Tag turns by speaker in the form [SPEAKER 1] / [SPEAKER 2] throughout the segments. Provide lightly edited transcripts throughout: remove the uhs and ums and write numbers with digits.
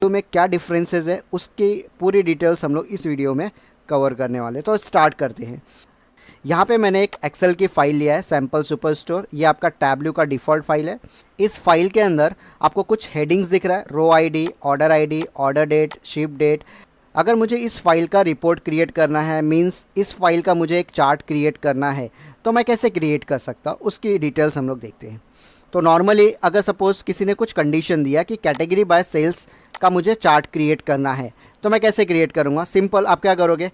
[SPEAKER 1] तो में क्या डिफरेंसेस है उसकी पूरी डिटेल्स हम लोग इस वीडियो में कवर करने वाले। तो स्टार्ट करते हैं। यहाँ पे मैंने एक एक्सेल की फ़ाइल लिया है, सैम्पल सुपरस्टोर। ये आपका टैबल्यू का डिफ़ॉल्ट फाइल है। इस फाइल के अंदर आपको कुछ हेडिंग्स दिख रहा है, row ID, order date, ship date. अगर मुझे इस फाइल का रिपोर्ट क्रिएट करना है, मींस इस फाइल का मुझे एक चार्ट क्रिएट करना है, तो मैं कैसे क्रिएट कर सकता हूँ उसकी डिटेल्स हम लोग देखते हैं। तो नॉर्मली अगर सपोज़ किसी ने कुछ कंडीशन दिया कि कैटेगरी बाय सेल्स का मुझे चार्ट क्रिएट करना है, तो मैं कैसे क्रिएट करूँगा। सिंपल, आप क्या करोगे,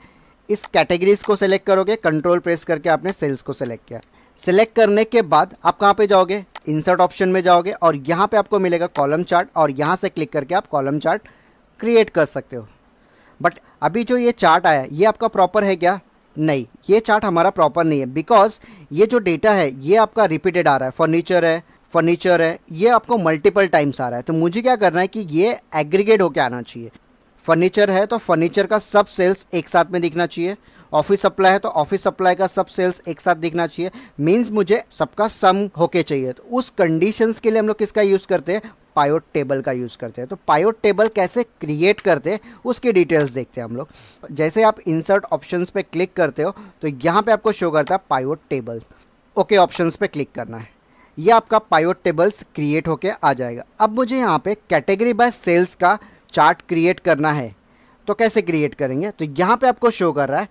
[SPEAKER 1] इस कैटेगरीज को सेलेक्ट करोगे, कंट्रोल प्रेस करके आपने सेल्स को सेलेक्ट किया। सेलेक्ट करने के बाद आप कहाँ पे जाओगे, इंसर्ट ऑप्शन में जाओगे और यहाँ पे आपको मिलेगा कॉलम चार्ट, और यहाँ से क्लिक करके आप कॉलम चार्ट क्रिएट कर सकते हो। बट अभी जो ये चार्ट आया ये आपका प्रॉपर है क्या? नहीं, ये चार्ट हमारा प्रॉपर नहीं है, बिकॉज ये जो डेटा है ये आपका रिपीटेड आ रहा है। फर्नीचर है, ये आपको मल्टीपल टाइम्स आ रहा है। तो मुझे क्या करना है कि ये एग्रीगेट होके आना चाहिए। फर्नीचर है तो फर्नीचर का सब सेल्स एक साथ में दिखना चाहिए। ऑफिस सप्लाई है तो ऑफिस सप्लाई का सब सेल्स एक साथ दिखना चाहिए। मींस मुझे सबका सम होके चाहिए। तो उस कंडीशंस के लिए हम लोग किसका यूज़ करते हैं? पायोट टेबल का यूज़ करते हैं। तो पायोट टेबल कैसे क्रिएट करते हैं उसकी डिटेल्स देखते हैं हम लोग। जैसे आप इंसर्ट ऑप्शंस पे क्लिक करते हो तो यहाँ पे आपको शो करता है पायोट टेबल। ओके ऑप्शंस पे क्लिक करना है, ये आपका पायोट टेबल्स क्रिएट होके आ जाएगा। अब मुझे यहाँ पे कैटेगरी बाय सेल्स का चार्ट क्रिएट करना है, तो कैसे क्रिएट करेंगे? तो यहाँ पे आपको शो कर रहा है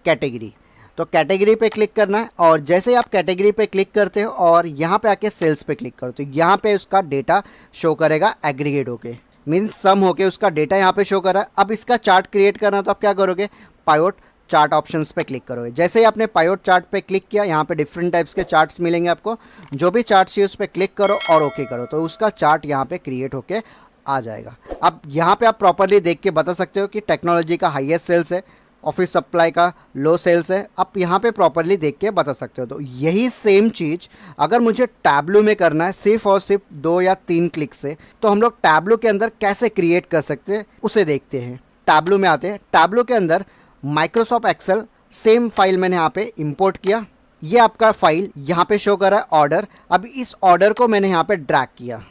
[SPEAKER 1] कैटेगरी, तो कैटेगरी पे क्लिक करना है। और जैसे आप कैटेगरी पे क्लिक करते हो और यहाँ पे आके सेल्स पे क्लिक करो तो यहाँ पे उसका डेटा शो करेगा एग्रीगेट होके, मीन्स सम होके उसका डेटा यहाँ पे शो कर रहा है। अब इसका चार्ट क्रिएट करना तो आप क्या करोगे, पायोट चार्ट ऑप्शंस पे क्लिक करोगे। जैसे ही आपने पायोट चार्ट पे क्लिक किया, यहाँ पे डिफरेंट टाइप्स के चार्ट्स मिलेंगे आपको। जो भी चार्ट चाहिए उस पर क्लिक करो और ओके करो, तो उसका चार्ट यहाँ पे क्रिएट होके आ जाएगा। अब यहाँ पे आप प्रॉपरली देख के बता सकते हो कि टेक्नोलॉजी का हाईएस्ट सेल्स है, ऑफिस सप्लाई का लो सेल्स है। आप यहाँ पे प्रॉपरली देख के बता सकते हो। तो यही सेम चीज़ अगर मुझे टैबलू में करना है सिर्फ और सिर्फ 2 या 3 क्लिक से, तो हम लोग टैबलू के अंदर कैसे क्रिएट कर सकते हैं उसे देखते हैं। टैबलू में आते हैं। टैबलू के अंदर माइक्रोसॉफ्ट एक्सेल सेम फाइल मैंने यहाँ पे इंपोर्ट किया। ये आपका फाइल यहाँ पे शो कर रहा है ऑर्डर। अब इस ऑर्डर को मैंने यहाँ पे ड्रैग किया,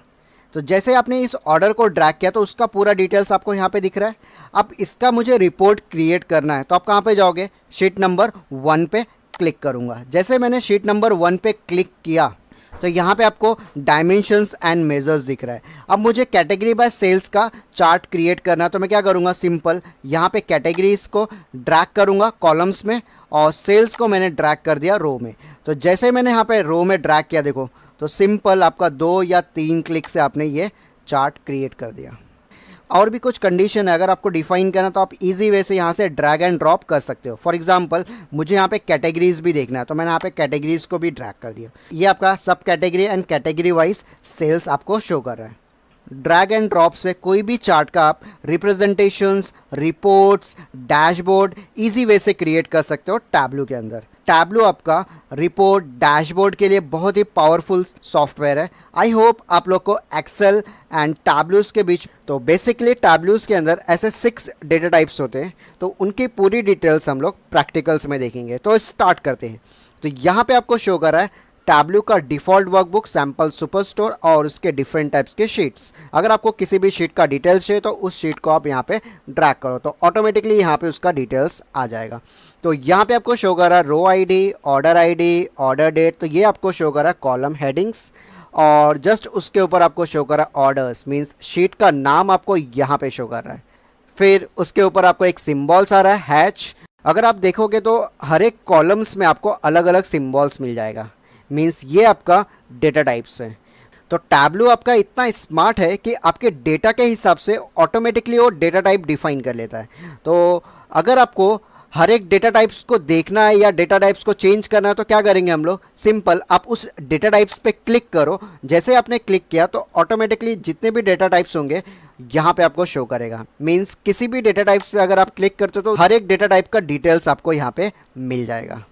[SPEAKER 1] तो जैसे आपने इस ऑर्डर को ड्रैग किया तो उसका पूरा डिटेल्स आपको यहाँ पे दिख रहा है। अब इसका मुझे रिपोर्ट क्रिएट करना है, तो आप कहाँ पे जाओगे, शीट नंबर 1 पे क्लिक करूँगा। जैसे मैंने शीट नंबर 1 पे क्लिक किया तो यहाँ पे आपको डायमेंशंस एंड मेजर्स दिख रहा है। अब मुझे कैटेगरी बाय सेल्स का चार्ट क्रिएट करना है, तो मैं क्या करूँगा, सिंपल यहाँ पे कैटेगरीज को ड्रैग करूँगा कॉलम्स में और सेल्स को मैंने ड्रैग कर दिया रो में। तो जैसे मैंने यहाँ पे रो में ड्रैग किया, देखो तो सिंपल आपका 2 या 3 क्लिक से आपने ये चार्ट क्रिएट कर दिया। और भी कुछ कंडीशन है, अगर आपको डिफाइन करना तो आप इजी वे से यहाँ से ड्रैग एंड ड्रॉप कर सकते हो। फॉर एग्जांपल मुझे यहाँ पे कैटेगरीज भी देखना है, तो मैंने यहाँ पे कैटेगरीज को भी ड्रैग कर दिया। ये आपका सब category and category wise sales आपको शो कर रहा है। ड्रैग एंड ड्रॉप से कोई भी चार्ट का आप representations, reports, dashboard easy way से क्रिएट कर सकते हो टैबलू के अंदर। टैबलू आपका रिपोर्ट, डैशबोर्ड के लिए बहुत ही पावरफुल सॉफ्टवेयर है। आई होप आप लोग को एक्सेल एंड टैबलूज के बीच, तो बेसिकली टैबलूज के अंदर ऐसे 6 डेटा टाइप्स होते हैं, तो उनकी पूरी डिटेल्स हम लोग प्रैक्टिकल्स में देखेंगे। तो स्टार्ट करते हैं। तो यहाँ पे आपको शो कर रहा है टैबलू का डिफ़ॉल्ट वर्कबुक, सैम्पल सुपरस्टोर और उसके डिफरेंट टाइप्स के शीट्स। अगर आपको किसी भी शीट का डिटेल्स चाहिए तो उस शीट को आप यहाँ पे ड्रैग करो तो ऑटोमेटिकली यहाँ पे उसका डिटेल्स आ जाएगा। तो यहाँ पे आपको शो कर रहा है रो आईडी, ऑर्डर डेट। तो ये आपको शो कर रहा है कॉलम हेडिंग्स, और जस्ट उसके ऊपर आपको शो कर रहा है ऑर्डर्स, मीन्स शीट का नाम आपको यहाँ पे शो कर रहा है। फिर उसके ऊपर आपको एक सिम्बॉल्स आ रहा है हैच। अगर आप देखोगे तो हर एक कॉलम्स में आपको अलग अलग सिम्बॉल्स मिल जाएगा, मीन्स ये आपका डेटा टाइप्स है। तो टैबलू आपका इतना स्मार्ट है कि आपके डेटा के हिसाब से ऑटोमेटिकली वो डेटा टाइप डिफाइन कर लेता है। तो अगर आपको हर एक डेटा टाइप्स को देखना है या डेटा टाइप्स को चेंज करना है तो क्या करेंगे हम लोग, सिंपल आप उस डेटा टाइप्स पे क्लिक करो। जैसे आपने क्लिक किया तो ऑटोमेटिकली जितने भी डेटा टाइप्स होंगे यहाँ पे आपको शो करेगा। मीन्स किसी भी डेटा टाइप्स पे अगर आप क्लिक करते हो तो हर एक डेटा टाइप का डिटेल्स आपको यहाँ पे मिल जाएगा।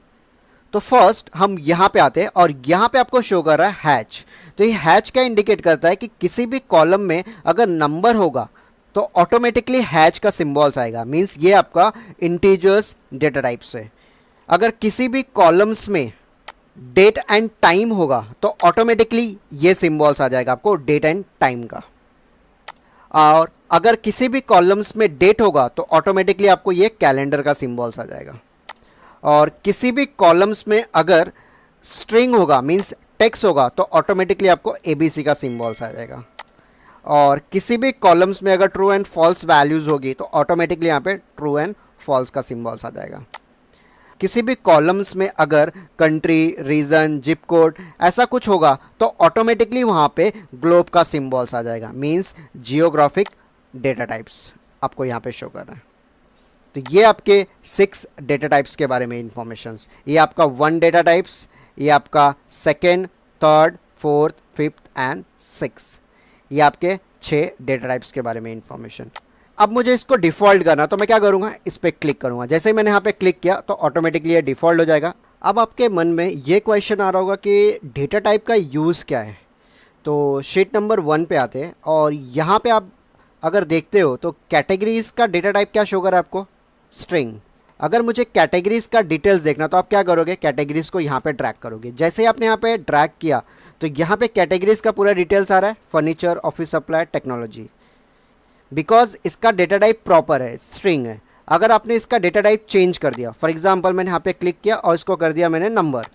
[SPEAKER 1] तो फर्स्ट हम यहाँ पे आते हैं और यहाँ पे आपको शो कर रहा है हैच। तो ये हैच क्या इंडिकेट करता है कि किसी भी कॉलम में अगर नंबर होगा तो ऑटोमेटिकली हैच का सिंबल्स आएगा, मींस ये आपका इंटीजर्स डेटा टाइप्स है। अगर किसी भी कॉलम्स में डेट एंड टाइम होगा तो ऑटोमेटिकली ये सिंबल्स आ जाएगा आपको डेट एंड टाइम का। और अगर किसी भी कॉलम्स में डेट होगा तो ऑटोमेटिकली आपको ये कैलेंडर का सिंबल्स आ जाएगा, और किसी भी कॉलम्स में अगर स्ट्रिंग होगा मींस टेक्स्ट होगा तो ऑटोमेटिकली आपको एबीसी का सिंबल्स आ जाएगा, और किसी भी कॉलम्स में अगर ट्रू एंड फॉल्स वैल्यूज होगी तो ऑटोमेटिकली यहाँ पे ट्रू एंड फॉल्स का सिंबल्स आ जाएगा। किसी भी कॉलम्स में अगर कंट्री, रीजन, जिप कोड ऐसा कुछ होगा तो ऑटोमेटिकली वहाँ पे ग्लोब का सिंबल्स आ जाएगा, मींस जियोग्राफिक डेटा टाइप्स आपको यहाँ पे शो कर रहा है। तो ये आपके 6 डेटा टाइप्स के बारे में इंफॉर्मेशंस। ये आपका 1 डेटा टाइप्स, ये आपका 2nd, 3rd, 4th, 5th and 6th, ये आपके 6 डेटा टाइप्स के बारे में इंफॉर्मेशन। अब मुझे इसको डिफ़ॉल्ट करना, तो मैं क्या करूँगा, इस पर क्लिक करूँगा। जैसे ही मैंने यहाँ पे क्लिक किया तो ऑटोमेटिकली ये डिफ़ॉल्ट हो जाएगा। अब आपके मन में ये क्वेश्चन आ रहा होगा कि डेटा टाइप का यूज़ क्या है। तो शीट नंबर 1 पे आते हैं, और यहाँ पे आप अगर देखते हो तो कैटेगरीज का डेटा टाइप क्या शो कर रहा है आपको, स्ट्रिंग। अगर मुझे कैटेगरीज का डिटेल्स देखना तो आप क्या करोगे, कैटेगरीज को यहाँ पे ड्रैग करोगे। जैसे ही आपने यहाँ पे ड्रैग किया तो यहाँ पे कैटेगरीज का पूरा डिटेल्स आ रहा है, furniture, office supply, technology, because इसका डेटा टाइप प्रॉपर है, स्ट्रिंग है। अगर आपने इसका डेटा टाइप चेंज कर दिया, फॉर एग्जाम्पल मैंने यहाँ पे क्लिक किया और इसको कर दिया मैंने नंबर,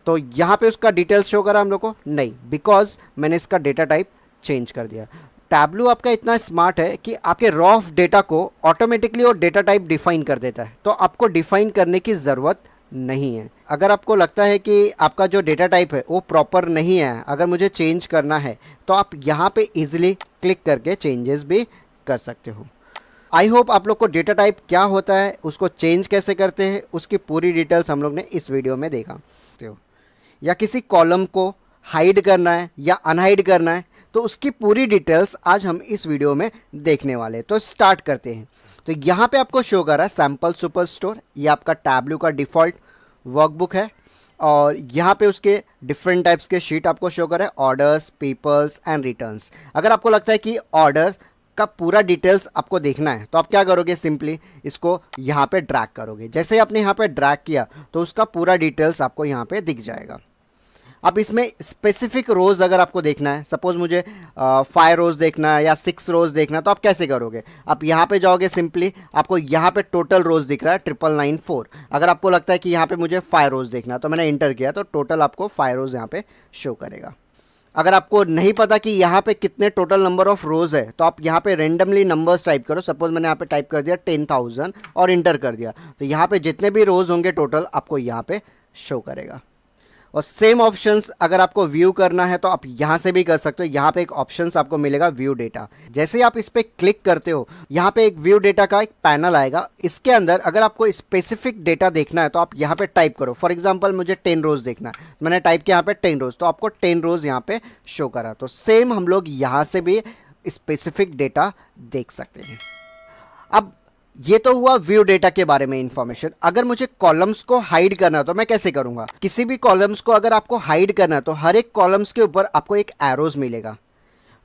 [SPEAKER 1] तो यहाँ पे उसका डिटेल्स शो करा हम लोग को नहीं, बिकॉज मैंने इसका डेटा टाइप चेंज कर दिया। टैबलू आपका इतना स्मार्ट है कि आपके रॉफ डेटा को ऑटोमेटिकली वो डेटा टाइप डिफाइन कर देता है, तो आपको डिफाइन करने की ज़रूरत नहीं है। अगर आपको लगता है कि आपका जो डेटा टाइप है वो प्रॉपर नहीं है, अगर मुझे चेंज करना है, तो आप यहाँ पे इजीली क्लिक करके चेंजेस भी कर सकते हो। आई होप आप लोग को डेटा टाइप क्या होता है, उसको चेंज कैसे करते हैं, उसकी पूरी डिटेल्स हम लोग ने इस वीडियो में देखा। या किसी कॉलम को हाइड करना है या अनहाइड करना है तो उसकी पूरी डिटेल्स आज हम इस वीडियो में देखने वाले हैं। तो स्टार्ट करते हैं। तो यहाँ पे आपको शो कर रहा है सैम्पल सुपरस्टोर, ये आपका टैबलू का डिफ़ॉल्ट वर्कबुक है, और यहाँ पे उसके डिफरेंट टाइप्स के शीट आपको शो कर रहा है, ऑर्डर्स, पीपल्स एंड रिटर्न्स। अगर आपको लगता है कि ऑर्डर का पूरा डिटेल्स आपको देखना है तो आप क्या करोगे, सिंपली इसको यहाँ पे ड्रैग करोगे। जैसे ही आपने यहाँ पे ड्रैग किया तो उसका पूरा डिटेल्स आपको यहाँ पे दिख जाएगा। अब इसमें स्पेसिफिक रोज़ अगर आपको देखना है, सपोज मुझे 5 रोज़ देखना है या 6 रोज़ देखना है, तो आप कैसे करोगे, आप यहाँ पे जाओगे, सिंपली आपको यहाँ पे टोटल रोज़ दिख रहा है 9994। अगर आपको लगता है कि यहाँ पे मुझे 5 रोज़ देखना है तो मैंने इंटर किया तो टोटल आपको 5 रोज़ यहाँ पे शो करेगा। अगर आपको नहीं पता कि यहाँ पे कितने टोटल नंबर ऑफ रोज़ है तो आप यहाँ पे रेंडमली नंबर्स टाइप करो। सपोज मैंने यहाँ पे टाइप कर दिया 10,000 और इंटर कर दिया, तो यहाँ पे जितने भी रोज़ होंगे टोटल आपको यहाँ पे शो करेगा। और सेम ऑप्शंस अगर आपको व्यू करना है तो आप यहाँ से भी कर सकते हो। यहाँ पे एक ऑप्शंस आपको मिलेगा व्यू डेटा। जैसे ही आप इस पर क्लिक करते हो यहाँ पे एक व्यू डेटा का एक पैनल आएगा। इसके अंदर अगर आपको स्पेसिफिक डेटा देखना है तो आप यहाँ पे टाइप करो। फॉर एग्जांपल मुझे 10 रोज़ देखना है, मैंने टाइप किया यहाँ पे 10 रोज़, तो आपको 10 रोज़ यहाँ पे शो करा। तो सेम हम लोग यहाँ से भी स्पेसिफिक डेटा देख सकते हैं। अब ये तो हुआ व्यू डेटा के बारे में इंफॉर्मेशन। अगर मुझे कॉलम्स को हाइड करना है तो मैं कैसे करूंगा, किसी भी कॉलम्स को अगर आपको हाइड करना है तो हर एक कॉलम्स के ऊपर आपको एक एरोज मिलेगा,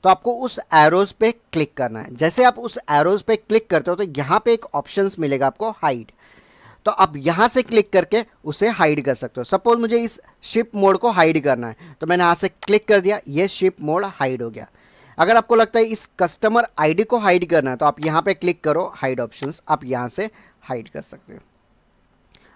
[SPEAKER 1] तो आपको उस एरोज पे क्लिक करना है। जैसे आप उस एरोज पे क्लिक करते हो तो यहाँ पे एक ऑप्शंस मिलेगा आपको हाइड, तो आप यहाँ से क्लिक करके उसे हाइड कर सकते हो। सपोज मुझे इस शिप मोड को हाइड करना है तो मैंने यहाँ से क्लिक कर दिया, ये शिप मोड हाइड हो गया। अगर आपको लगता है इस कस्टमर आईडी को हाइड करना है तो आप यहाँ पे क्लिक करो हाइड ऑप्शंस, आप यहाँ से हाइड कर सकते हो।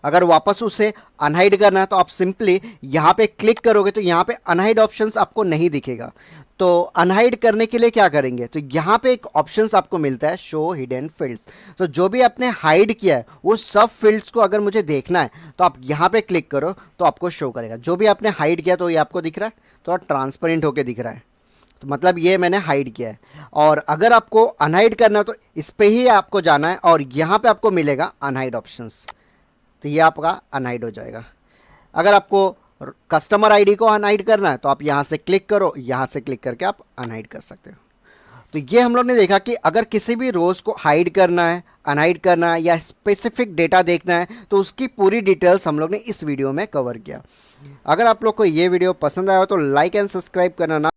[SPEAKER 1] अगर वापस उसे अनहाइड करना है तो आप सिंपली यहाँ पे क्लिक करोगे तो यहाँ पे अनहाइड ऑप्शंस आपको नहीं दिखेगा। तो अनहाइड करने के लिए क्या करेंगे, तो यहाँ पे एक ऑप्शंस आपको मिलता है शो हिडन फील्ड्स। तो जो भी आपने हाइड किया है वो सब फील्ड्स को अगर मुझे देखना है तो आप यहाँ पे क्लिक करो तो आपको शो करेगा। जो भी आपने हाइड किया तो ये आपको दिख रहा है, तो ट्रांसपेरेंट होकर दिख रहा है, तो मतलब ये मैंने हाइड किया है। और अगर आपको अनहाइड करना है तो इस पे ही आपको जाना है और यहाँ पे आपको मिलेगा अनहाइड ऑप्शंस, तो ये आपका अनहाइड हो जाएगा। अगर आपको कस्टमर आईडी को अनहाइड करना है तो आप यहाँ से क्लिक करो, यहाँ से क्लिक करके आप अनहाइड कर सकते हो। तो ये हम लोग ने देखा कि अगर किसी भी रोज़ को हाइड करना है, अनहाइड करना है या स्पेसिफिक डेटा देखना है तो उसकी पूरी डिटेल्स हम लोग ने इस वीडियो में कवर किया। अगर आप लोग को ये वीडियो पसंद आया हो तो लाइक एंड सब्सक्राइब करना ना